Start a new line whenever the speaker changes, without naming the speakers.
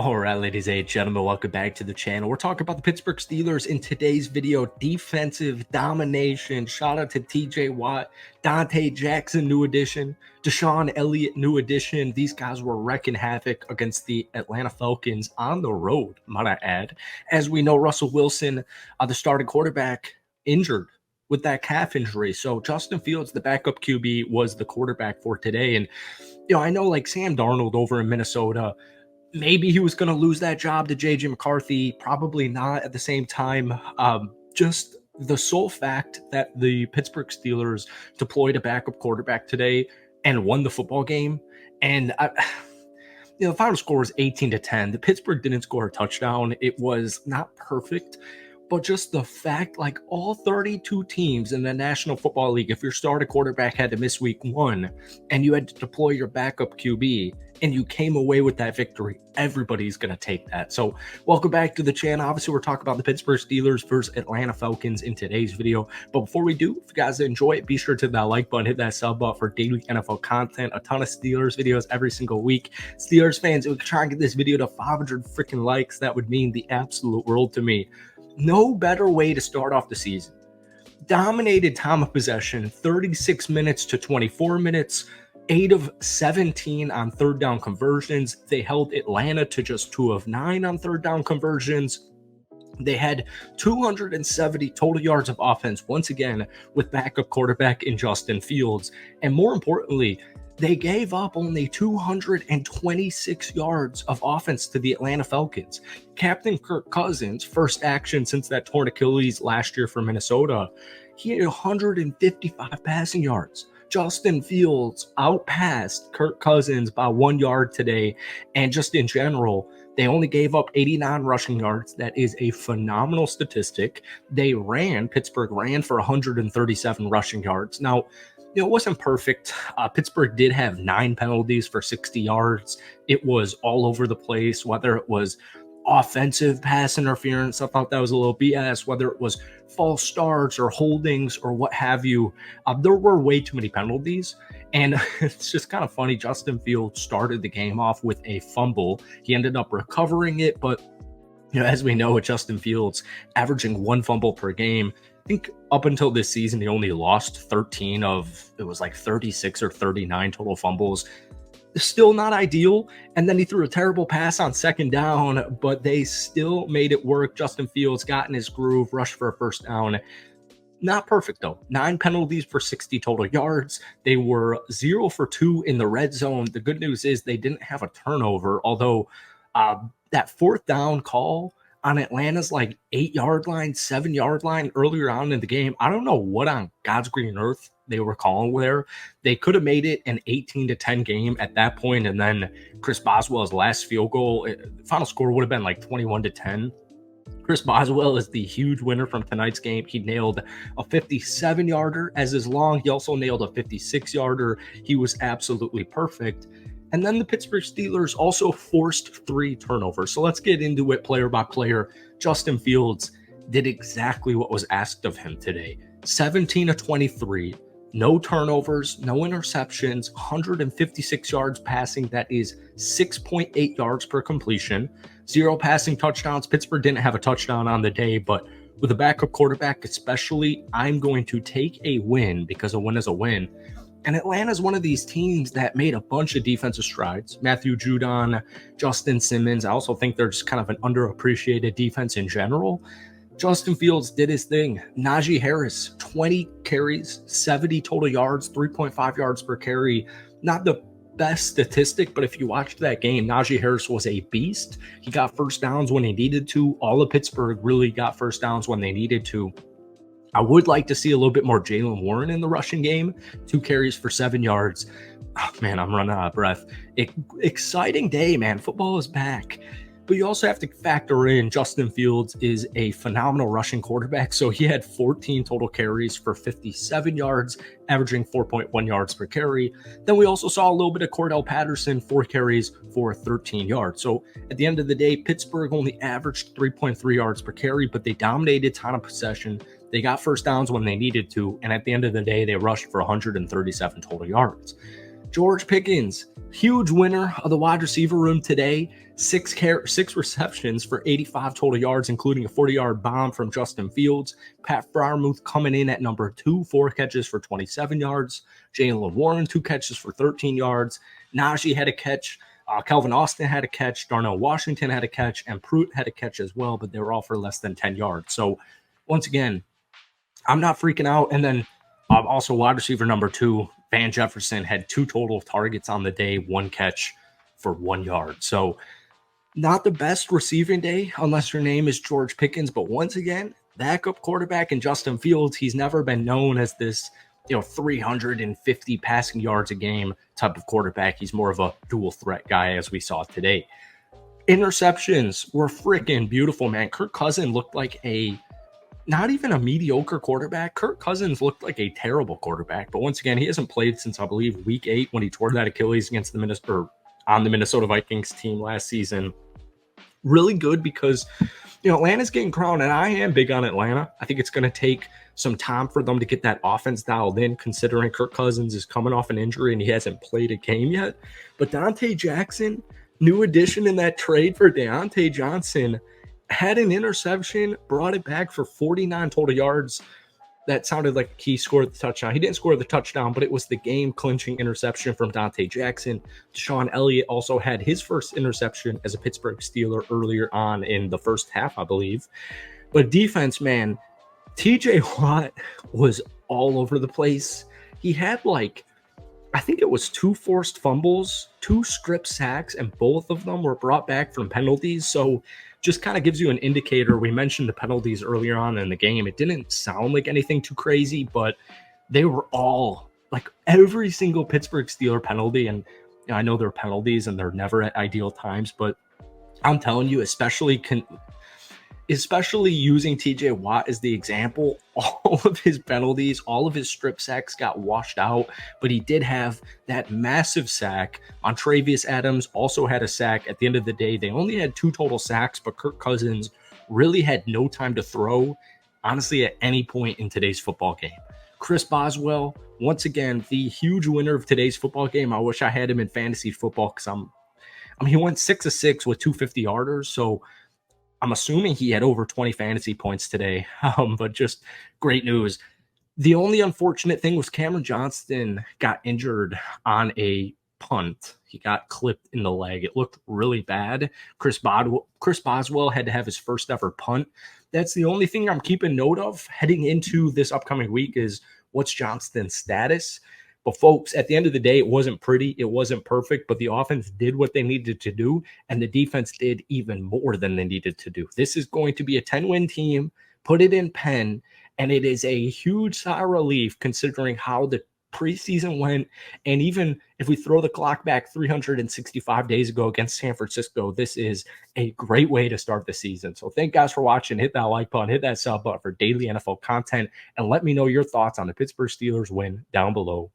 All right, ladies and gentlemen, welcome back to the channel. We're talking about the Pittsburgh Steelers in today's video. Defensive domination. Shout out to TJ Watt, Dante Jackson, new addition, Deshaun Elliott, new addition. These guys were wrecking havoc against the Atlanta Falcons on the road, might I add. As we know, Russell Wilson, the starting quarterback, injured with that calf injury. So Justin Fields, the backup QB, was the quarterback for today. And, I know like Sam Darnold over in Minnesota, maybe he was going to lose that job to J.J. McCarthy. Probably not at the same time. Just the sole fact that the Pittsburgh Steelers deployed a backup quarterback today and won the football game. And, the final score was 18-10. The Pittsburgh didn't score a touchdown. It was not perfect. But just the fact, like all 32 teams in the National Football League, if your starting quarterback had to miss week 1 and you had to deploy your backup QB and you came away with that victory, everybody's going to take that. So welcome back to the channel. Obviously, we're talking about the Pittsburgh Steelers versus Atlanta Falcons in today's video. But before we do, if you guys enjoy it, be sure to hit that like button, hit that sub button for daily NFL content, a ton of Steelers videos every single week. Steelers fans, if we could try and get this video to 500 freaking likes, that would mean the absolute world to me. No better way to start off the season. Dominated time of possession, 36 minutes to 24 minutes, 8 of 17 on third down conversions. They held Atlanta to just 2 of 9 on third down conversions. They had 270 total yards of offense, once again, with backup quarterback in Justin Fields. And more importantly, they gave up only 226 yards of offense to the Atlanta Falcons. Captain Kirk Cousins, first action since that torn Achilles last year for Minnesota, he had 155 passing yards. Justin Fields outpassed Kirk Cousins by 1 yard today. And just in general, they only gave up 89 rushing yards. That is a phenomenal statistic. Pittsburgh ran for 137 rushing yards. Now, it wasn't perfect. Pittsburgh did have 9 penalties for 60 yards. It was all over the place, whether it was offensive pass interference. I thought that was a little BS, whether it was false starts or holdings or what have you. There were way too many penalties. And it's just kind of funny. Justin Fields started the game off with a fumble. He ended up recovering it, but as we know, with Justin Fields averaging 1 fumble per game, I think up until this season, he only lost 13 of, it was like 36 or 39 total fumbles. Still not ideal. And then he threw a terrible pass on second down, but they still made it work. Justin Fields got in his groove, rushed for a first down. Not perfect, though. 9 penalties for 60 total yards. They were 0 for 2 in the red zone. The good news is they didn't have a turnover, although that fourth down call on Atlanta's like 8-yard line, 7-yard line earlier on in the game, I don't know what on God's green earth they were calling there. They could have made it an 18-10 game at that point, and then Chris Boswell's last field goal, the final score would have been like 21-10. Chris Boswell is the huge winner from tonight's game. He nailed a 57-yarder as his long. He also nailed a 56-yarder. He was absolutely perfect. And then the Pittsburgh Steelers also forced 3 turnovers. So let's get into it player by player. Justin Fields did exactly what was asked of him today. 17 of 23, no turnovers, no interceptions, 156 yards passing. That is 6.8 yards per completion. 0 passing touchdowns. Pittsburgh didn't have a touchdown on the day, but with a backup quarterback especially, I'm going to take a win because a win is a win. And Atlanta's one of these teams that made a bunch of defensive strides. Matthew Judon, Justin Simmons. I also think they're just kind of an underappreciated defense in general. Justin Fields did his thing. Najee Harris, 20 carries, 70 total yards, 3.5 yards per carry. Not the best statistic, but if you watched that game, Najee Harris was a beast. He got first downs when he needed to. All of Pittsburgh really got first downs when they needed to. I would like to see a little bit more Jaylen Warren in the rushing game. 2 carries for 7 yards. Oh, man, I'm running out of breath. Exciting day, man. Football is back. But you also have to factor in Justin Fields is a phenomenal rushing quarterback. So he had 14 total carries for 57 yards, averaging 4.1 yards per carry. Then we also saw a little bit of Cordell Patterson, 4 carries for 13 yards. So at the end of the day, Pittsburgh only averaged 3.3 yards per carry, but they dominated time of possession. They got first downs when they needed to. And at the end of the day, they rushed for 137 total yards. George Pickens, huge winner of the wide receiver room today. Six receptions for 85 total yards, including a 40-yard bomb from Justin Fields. Pat Freiermuth coming in at number 2, 4 catches for 27 yards. Jaylen Warren, 2 catches for 13 yards. Najee had a catch. Calvin Austin had a catch. Darnell Washington had a catch. And Pruitt had a catch as well, but they were all for less than 10 yards. So, once again, I'm not freaking out. And then also wide receiver number 2, Van Jefferson, had 2 total targets on the day, 1 catch for 1 yard. So not the best receiving day unless your name is George Pickens. But once again, backup quarterback in Justin Fields, he's never been known as this 350 passing yards a game type of quarterback. He's more of a dual threat guy, as we saw today. Interceptions were freaking beautiful, man. Kirk Cousins looked like not even a mediocre quarterback. Kirk Cousins looked like a terrible quarterback. But once again, he hasn't played since, I believe, week 8 when he tore that Achilles against the Minnesota Vikings team last season. Really good because, Atlanta's getting crowned, and I am big on Atlanta. I think it's going to take some time for them to get that offense dialed in, considering Kirk Cousins is coming off an injury and he hasn't played a game yet. But Dante Jackson, new addition in that trade for Deontay Johnson, had an interception, brought it back for 49 total yards. That sounded like he scored the touchdown. He didn't score the touchdown, but it was the game-clinching interception from Dante Jackson. Deshaun Elliott also had his first interception as a Pittsburgh Steeler earlier on in the first half, I believe. But defense, man, TJ Watt was all over the place. He had I think it was 2 forced fumbles, 2 strip sacks, and both of them were brought back from penalties. So just kind of gives you an indicator. We mentioned the penalties earlier on in the game. It didn't sound like anything too crazy, but they were all every single Pittsburgh Steeler penalty. And I know they're penalties and they're never at ideal times, but I'm telling you, especially using TJ Watt as the example, all of his penalties, all of his strip sacks got washed out, but he did have that massive sack. Montravius Adams also had a sack. At the end of the day, they only had 2 total sacks, but Kirk Cousins really had no time to throw, honestly, at any point in today's football game. Chris Boswell, once again, the huge winner of today's football game. I wish I had him in fantasy football because he went 6 of 6 with 2 50-yarders, so I'm assuming he had over 20 fantasy points today, but just great news. The only unfortunate thing was Cameron Johnston got injured on a punt. He got clipped in the leg. It looked really bad. Chris Boswell had to have his first ever punt. That's the only thing I'm keeping note of heading into this upcoming week is what's Johnston's status. But folks, at the end of the day, it wasn't pretty. It wasn't perfect, but the offense did what they needed to do, and the defense did even more than they needed to do. This is going to be a 10-win team. Put it in pen, and it is a huge sigh of relief considering how the preseason went. And even if we throw the clock back 365 days ago against San Francisco, this is a great way to start the season. So thank you guys for watching. Hit that like button, hit that sub button for daily NFL content, and let me know your thoughts on the Pittsburgh Steelers win down below.